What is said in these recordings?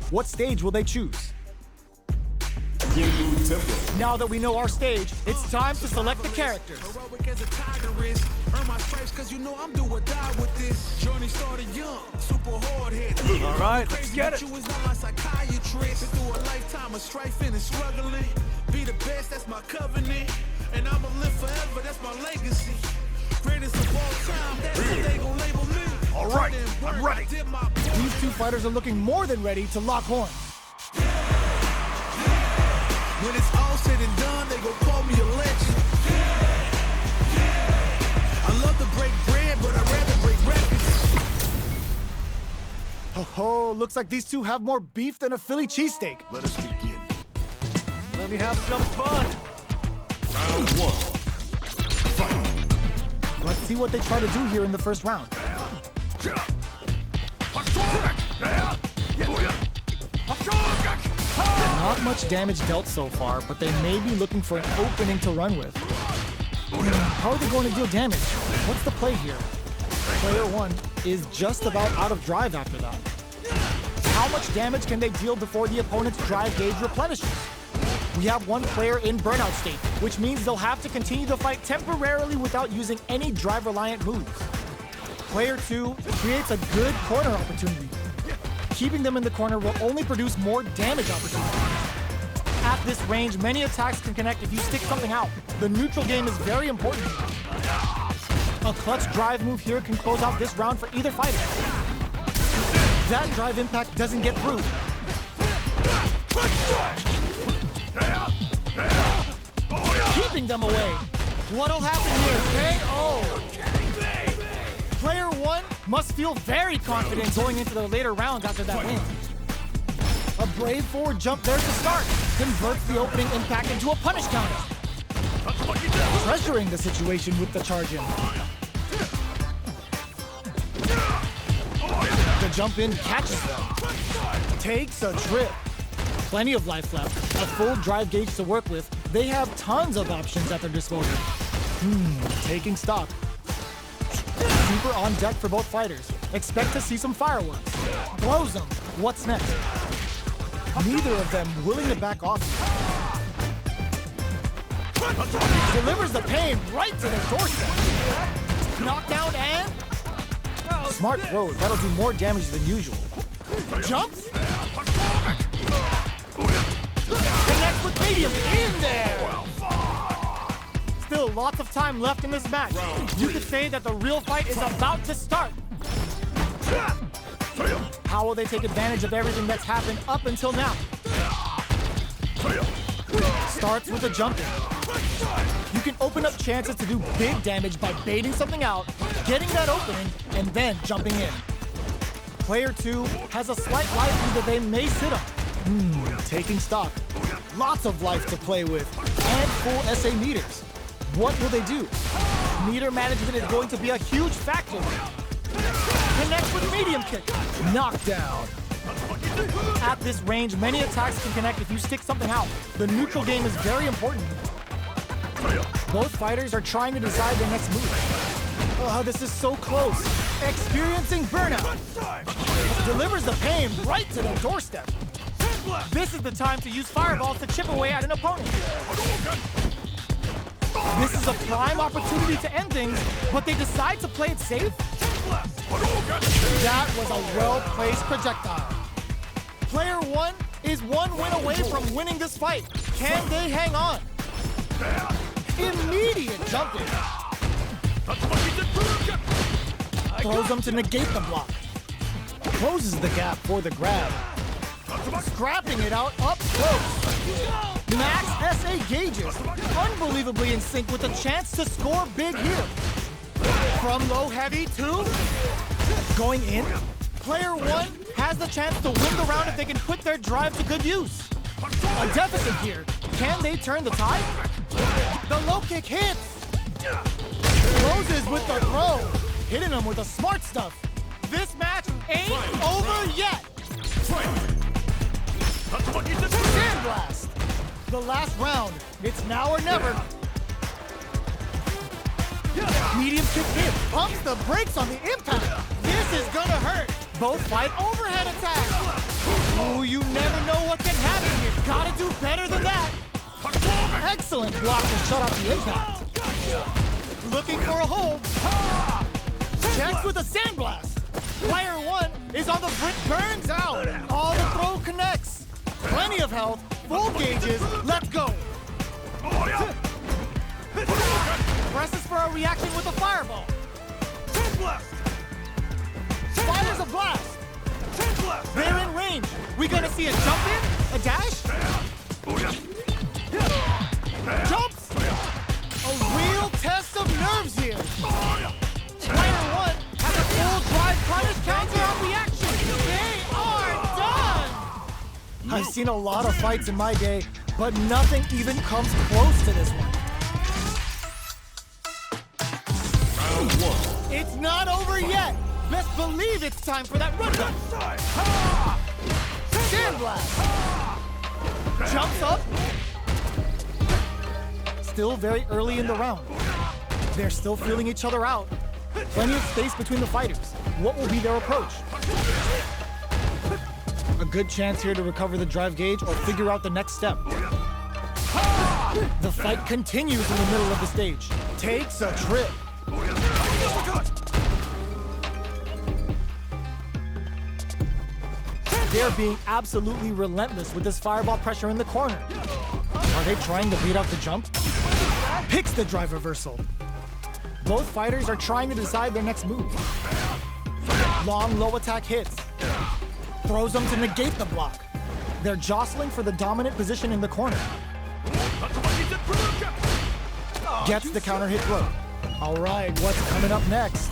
What stage will they choose? Now that we know our stage, it's time to select the characters. Heroic as a tiger is. Earn my stripes cause you know I'm do or die with this. Journey started young, super hard hit. All right, let's get it. You is not my psychiatrist. Been through a lifetime of strifing and struggling. Be the best, that's my covenant. And I'ma live forever, that's my legacy. Greatest of all time, that's what they gon' label me. All right, I'm ready. These two fighters are looking more than ready to lock horns. When it's all said and done, they gon' call me a legend. I love to break bread, but I'd rather break records. Oh, looks like these two have more beef than a Philly cheesesteak. Let us begin. Let me have some fun. Round one. Fight. Let's see what they try to do here in the first round. Not much damage dealt so far, but they may be looking for an opening to run with. How are they going to deal damage? What's the play here? Player one is just about out of drive after that. How much damage can they deal before the opponent's drive gauge replenishes? We have one player in burnout state, which means they'll have to continue the fight temporarily without using any drive-reliant moves. Player two creates a good corner opportunity. Keeping them in the corner will only produce more damage opportunities. At this range, many attacks can connect if you stick something out. The neutral game is very important. A clutch drive move here can close out this round for either fighter. That drive impact doesn't get through. Keeping them away. What'll happen here? KO! Player one must feel very confident going into the later rounds after that win. A brave forward jump there to start. Converts the opening impact into a punish counter. Treasuring the situation with the charge in. The jump in catches them. Takes a trip. Plenty of life left. A full drive gauge to work with. They have tons of options at their disposal. Taking stock. Super on deck for both fighters. Expect to see some fireworks. Blows them. What's next? Neither of them willing to back off. Delivers the pain right to their doorstep. Knockdown and... Smart throw. That'll do more damage than usual. Jumps. Connects with medium in there. Still lots of time left in this match. You could say that the real fight is about to start. How will they take advantage of everything that's happened up until now? Starts with a jump in. You can open up chances to do big damage by baiting something out, getting that opening, and then jumping in. Player two has a slight life that they may sit on. Taking stock. Lots of life to play with, and full SA meters. What will they do? Meter management is going to be a huge factor. Connects with medium kick. Knockdown. At this range, many attacks can connect if you stick something out. The neutral game is very important. Both fighters are trying to decide their next move. Oh, this is so close. Experiencing burnout. Delivers the pain right to the doorstep. This is the time to use fireballs to chip away at an opponent. This is a prime opportunity to end things, but they decide to play it safe? That was a well-placed projectile. Player one is one win away from winning this fight. Can they hang on? Immediate jump in. Throws them to negate the block. Closes the gap for the grab. Scrapping it out up close. Max SA gauges. Unbelievably in sync with a chance to score big here. From low heavy to going in. Player one has the chance to win the round if they can put their drive to good use. A deficit here. Can they turn the tide? The low kick hits. Closes with the throw. Hitting them with the smart stuff. This match ain't over yet. Sandblast. The last round. It's now or never. Medium kick hit. Pumps the brakes on the impact. This is gonna hurt. Both fight overhead attacks. Ooh, you Excellent block to shut off the impact. Looking for a hold. Checks with a sandblast. Player 1 is on the brink, burns out. All the throw connects. Plenty of health, full gauges, let's go. Presses for a reaction with a fireball. Fires a blast. They're in range. We gonna see a jump in? A dash? Jumps! A real test of nerves here. Player 1 has a full drive punish counter on reaction. They are done! I've seen a lot of fights in my day, but nothing even comes close to this one. Round 1. It's not over yet. Best believe it's time for that run gun. Sandblast. Jumps up. Still very early in the round. They're still feeling each other out. Plenty of space between the fighters. What will be their approach? A good chance here to recover the drive gauge or figure out the next step. The fight continues in the middle of the stage. Takes a trip. They're being absolutely relentless with this fireball pressure in the corner. Are they trying to beat out the jump? Picks the drive reversal. Both fighters are trying to decide their next move. Long, low attack hits. Throws them to negate the block. They're jostling for the dominant position in the corner. Gets the counter hit throw. All right, what's coming up next?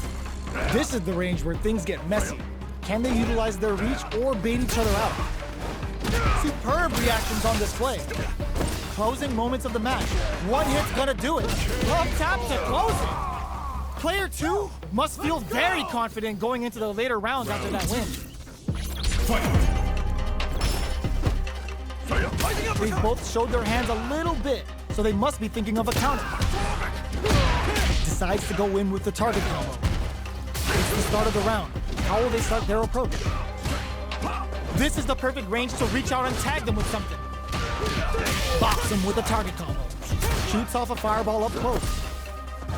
This is the range where things get messy. Can they utilize their reach or bait each other out? Superb reactions on display. Closing moments of the match. One hit's gonna do it. Love tap to close it. Player 2 must feel very confident going into the later rounds after that win. They've both showed their hands a little bit, so they must be thinking of a counter. Decides to go in with the target combo. It's the start of the round. How will they start their approach? This is the perfect range to reach out and tag them with something. Box them with a target combo. Shoots off a fireball up close.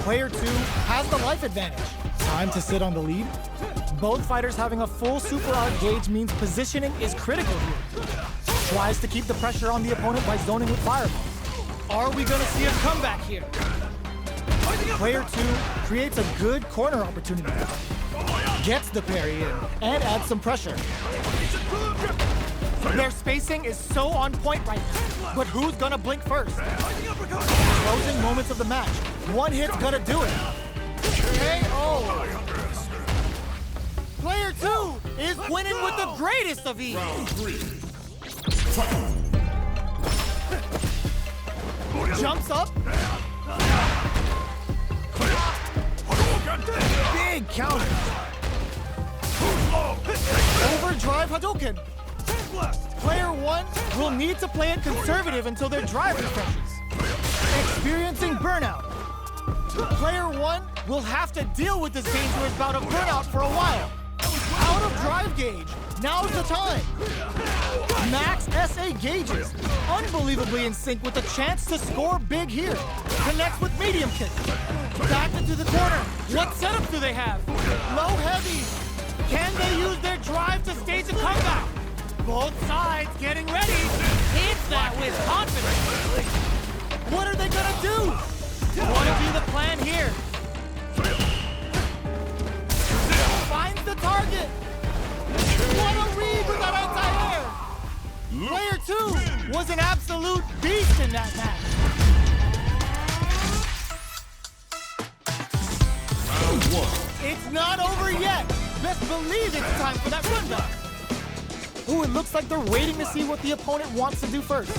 Player 2 has the life advantage. Time to sit on the lead. Both fighters having a full super art gauge means positioning is critical here. Tries to keep the pressure on the opponent by zoning with fireballs. Are we gonna see a comeback here? Player 2 creates a good corner opportunity. Gets the parry in and adds some pressure. Their spacing is so on point right now, but who's gonna blink first? Closing moments of the match. One hit's gonna do it. KO! Player 2 is winning with the greatest of ease. Round 3. Jumps up. Big counter. Overdrive Hadouken. Player 1 will need to play it conservative until their drive refreshes. Experiencing burnout. Player 1 will have to deal with this dangerous bout of burnout for a while. Out of drive gauge. Now's the time. Max SA gauges. Unbelievably in sync with the chance to score big here. Connects with medium kick. Back into the corner. What setup do they have? Low heavy. Can they use their drive to stage a comeback? Both sides getting ready. Hits that with confidence. What are they gonna do? What will be the plan here? Finds the target. What a read with that anti-air. Player 2 was an absolute beast in that match. Round 1. It's not over yet. Best believe it's time for that run back. Ooh, it looks like they're waiting to see what the opponent wants to do first.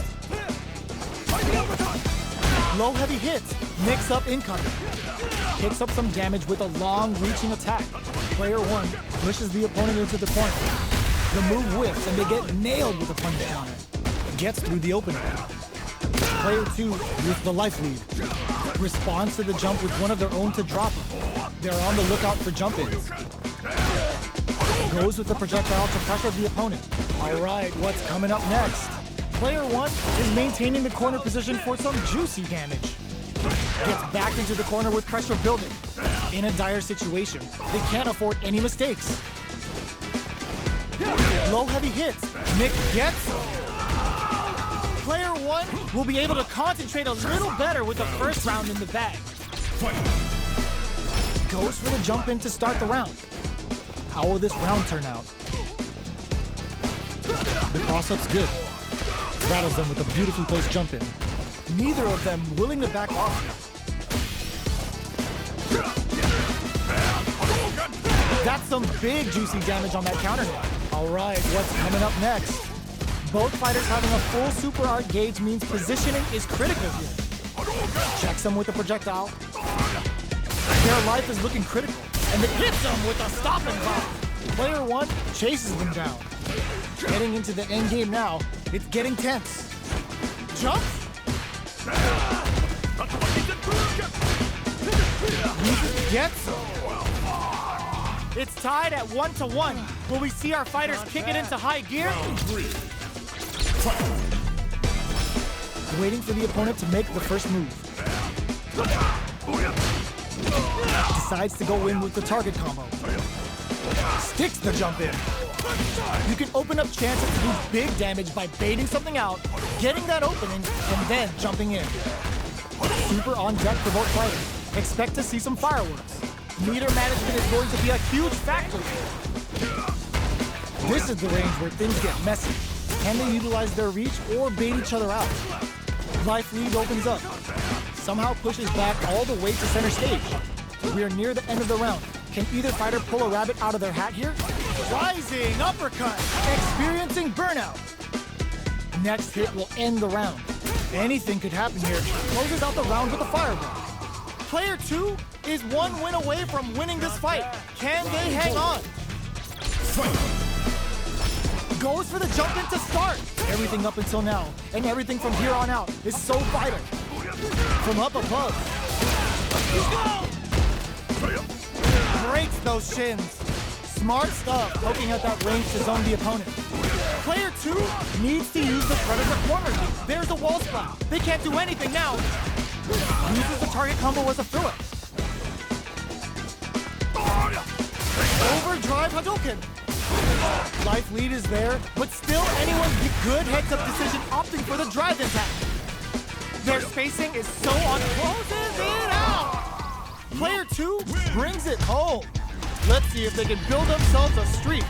Low heavy hits, mix up incoming. Picks up some damage with a long reaching attack. Player 1 pushes the opponent into the corner. The move whiffs and they get nailed with a punch counter. Gets through the opening. Player 2 with the life lead. Responds to the jump with one of their own to drop him. They're on the lookout for jump-ins. Goes with the projectile to pressure the opponent. All right, what's coming up next? Player 1 is maintaining the corner position for some juicy damage. Gets back into the corner with pressure building. In a dire situation, they can't afford any mistakes. Low heavy hits. Nick gets them. Player 1 will be able to concentrate a little better with the first round in the bag. Goes for the jump in to start the round. How will this round turn out? The cross-up's good. Rattles them with a beautifully placed jump in. Neither of them willing to back off. That's some big juicy damage on that counter now. All right, what's coming up next? Both fighters having a full super art gauge means positioning is critical here. Checks them with a projectile. Their life is looking critical, and it hits them with a stop and pop. Player 1 chases them down. Getting into the end game now, it's getting tense. Jump. Gets them. It's tied at 1-1. Will we see our fighters kick it into high gear? Waiting for the opponent to make the first move. Decides to go in with the target combo. Sticks the jump in. You can open up chances to do big damage by baiting something out, getting that opening, and then jumping in. Super on deck for both fighters. Expect to see some fireworks. Meter management is going to be a huge factor. This is the range where things get messy. Can they utilize their reach or bait each other out? Life lead opens up. Somehow pushes back all the way to center stage. We are near the end of the round. Can either fighter pull a rabbit out of their hat here? Rising uppercut, experiencing burnout. Next hit will end the round. Anything could happen here. Closes out the round with a fireball. Player 2 is one win away from winning this fight. Can they hang on? Goes for the jump in to start. Everything up until now, and everything from here on out is so vital. From up above. Breaks those shins. Smart stuff, poking at that range to zone the opponent. Player 2 needs to use the Predator corner. There's a wall spot. They can't do anything now. Uses the target combo as a fill-up. Overdrive Hadouken. Life lead is there, but still anyone's good heads-up decision opting for the drive impact. Their spacing is so on. Closes it out. Player 2 brings it home. Let's see if they can build themselves a streak.